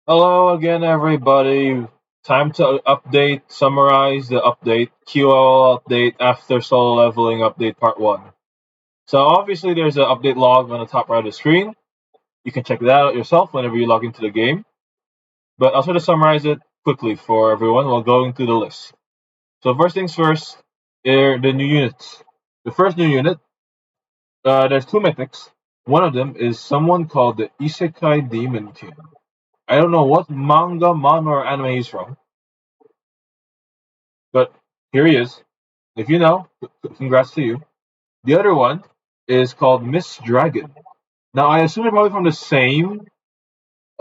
Hello again, everybody. Time to summarize the update, QoL update after solo leveling update part 1. So, obviously, there's an update log on the top right of the screen. You can check that out yourself whenever you log into the game. But I'll sort of summarize it quickly for everyone while going through the list. So, first things first, are the new units. The first new unit, there's two mythics. One of them is someone called the Isekai Demon King. I don't know what manga, or anime he's from, but here he is. If you know, congrats to you. The other one is called Miss Dragon. Now, I assume they're probably from the same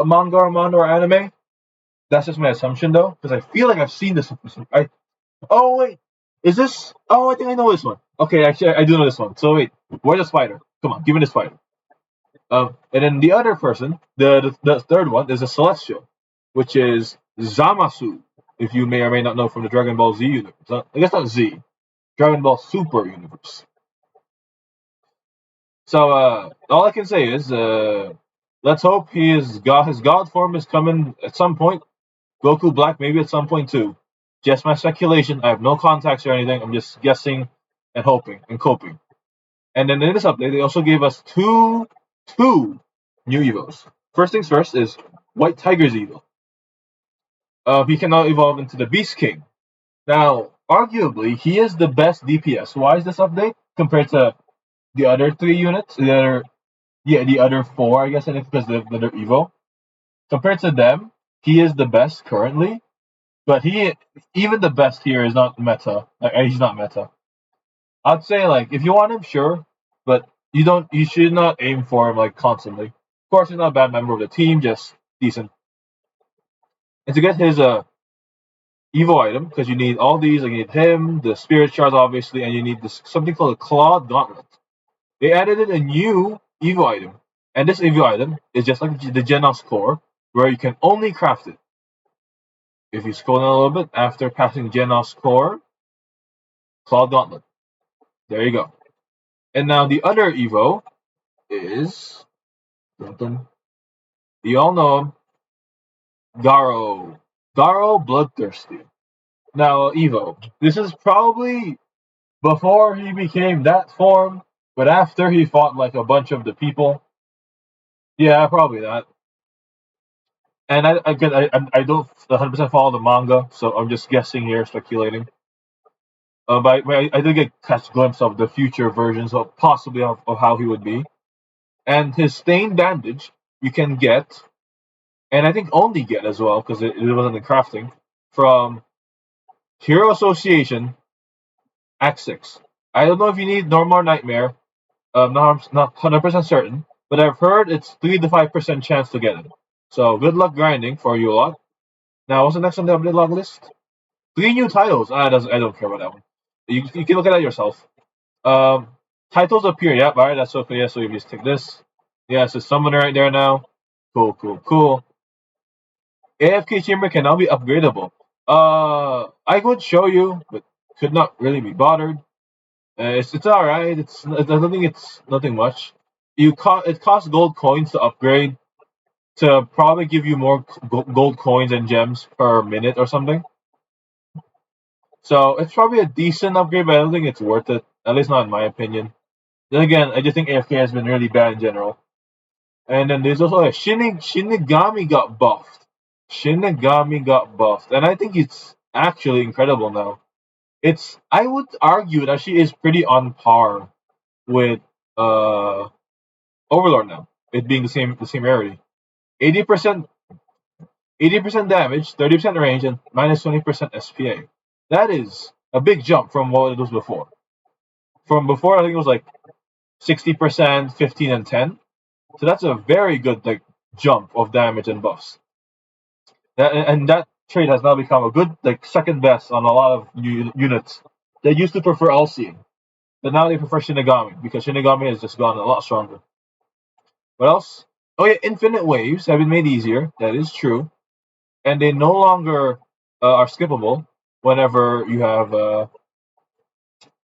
manga or anime. That's just my assumption, though, because I feel like I've seen this. Oh wait, is this? Oh, I think I know this one. Okay, actually, I do know this one. So wait, where's the spider? Come on, give me the spider. And then the other person, the third one, is a celestial, which is Zamasu. If you may or may not know from the Dragon Ball Z universe, I guess not Z, Dragon Ball Super universe. So all I can say is, let's hope his god form is coming at some point. Goku Black maybe at some point too. Just my speculation. I have no contacts or anything. I'm just guessing and hoping and coping. And then in this update, they also gave us two new evos. First things first is White Tiger's evo. He can now evolve into the Beast King. Now, arguably, he is the best DPS. Why is this update compared to the other three units? The other four, I guess, because they're Evo. Compared to them, he is the best currently, but even the best here is not meta. He's not meta. I'd say like if you want him, sure, but you should not aim for him like constantly. Of course, he's not a bad member of the team, just decent. And to get his Evo item, because you need all these, like you need him, the Spirit Shards, obviously, and you need this something called a Clawed Gauntlet. They added in a new Evo item, and this Evo item is just like the Genos core, where you can only craft it. If you scroll down a little bit after passing Genos core, Clawed Gauntlet. There you go. And now the other Evo is, dun, dun, you all know him, Garo. Garo Bloodthirsty. Now Evo. This is probably before he became that form, but after he fought like a bunch of the people. Yeah, probably that. And I don't 100% follow the manga, so I'm just guessing here, speculating. But I did get catch a glimpse of the future versions of possibly of how he would be. And his stained bandage you can get, and I think only get as well because it wasn't in crafting from Hero Association Act 6. I don't know if you need Normal or Nightmare. Not 100% certain, but I've heard it's 3 to 5% chance to get it. So good luck grinding for you lot. Now, what's the next on the update log list? Three new titles. I don't care about that one. You can look at that yourself. Um, Titles appear. Yep, alright, that's okay. Yeah, so you just take this. Yeah, it's a summoner right there now. Cool. AFK chamber can now be upgradable. I would show you, but could not really be bothered. It's alright. I don't think it's nothing much. It costs gold coins to upgrade to probably give you more gold coins and gems per minute or something. So it's probably a decent upgrade, but I don't think it's worth it. At least not in my opinion. Then again, I just think AFK has been really bad in general. And then there's also a Shinigami got buffed. Shinigami got buffed, and I think it's actually incredible now. I would argue that she is pretty on par with uh Overlord now. It being the same rarity. 80% 80% damage, 30% range, and minus 20% SPA. That is a big jump from what it was before. From before, I think it was like 60%, 15, and 10. So that's a very good like jump of damage and buffs. That trait has now become a good like second best on a lot of units. They used to prefer All Seeing, but now they prefer Shinigami because Shinigami has just gotten a lot stronger. What else? Oh yeah, infinite waves have been made easier. That is true, and they no longer are skippable whenever you have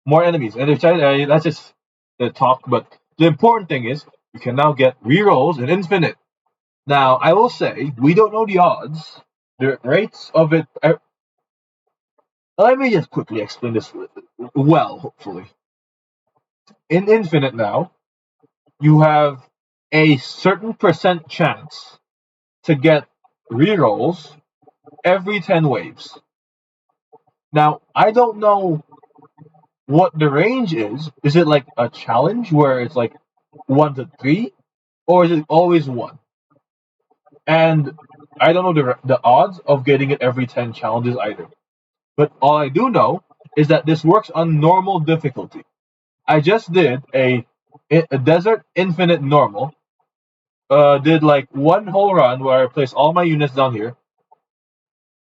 more enemies. And that's just the talk, but the important thing is you can now get rerolls in infinite. Now, I will say, we don't know the odds, the rates of it. Let me just quickly explain this well, hopefully. In Infinite now, you have a certain percent chance to get rerolls every 10 waves. Now, I don't know what the range is. Is it like a challenge where it's like 1 to 3? Or is it always 1? And I don't know the odds of getting it every 10 challenges either. But all I do know is that this works on normal difficulty. I just did a Desert Infinite normal. Did like one whole run where I placed all my units down here,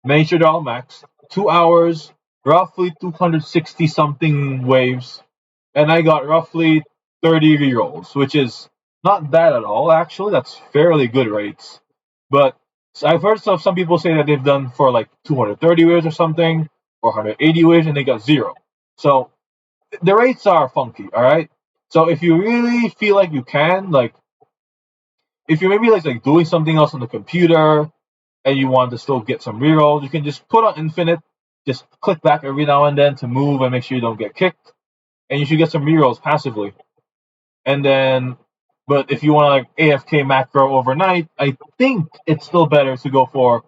made sure they're all maxed. 2 hours, roughly 260 something waves, and I got roughly 30 rerolls, which is not bad at all. Actually, that's fairly good rates. But I've heard some people say that they've done for like 230 waves or something, or 180 waves, and they got zero. So the rates are funky. All right. So if you really feel like you can, like, if you're maybe like doing something else on the computer and you want to still get some rerolls, you can just put on infinite, just click back every now and then to move and make sure you don't get kicked, and you should get some rerolls passively. And then, but if you want to like AFK macro overnight, I think it's still better to go for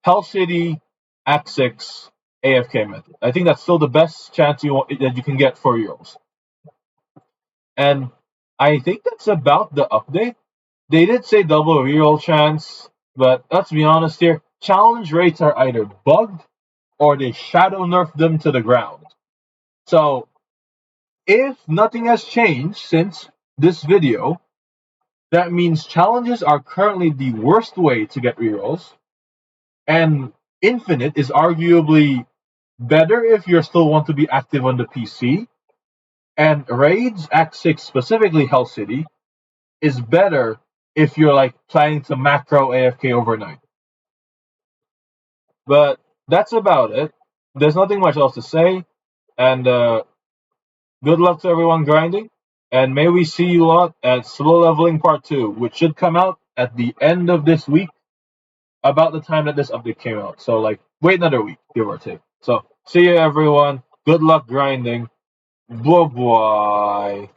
Hell City Act 6 AFK method. I think that's still the best chance that you can get for rerolls. And I think that's about the update. They did say double reroll chance, but let's be honest here. Challenge rates are either bugged or they shadow nerfed them to the ground. So, if nothing has changed since this video, that means challenges are currently the worst way to get rerolls, and Infinite is arguably better if you still want to be active on the PC, and Raids Act 6, specifically Hell City, is better if you're like planning to macro AFK overnight. But that's about it. There's nothing much else to say, and good luck to everyone grinding. And may we see you lot at Slow Leveling Part 2, which should come out at the end of this week, about the time that this update came out. So, like, wait another week, give or take. So, see you everyone. Good luck grinding. Bye bye.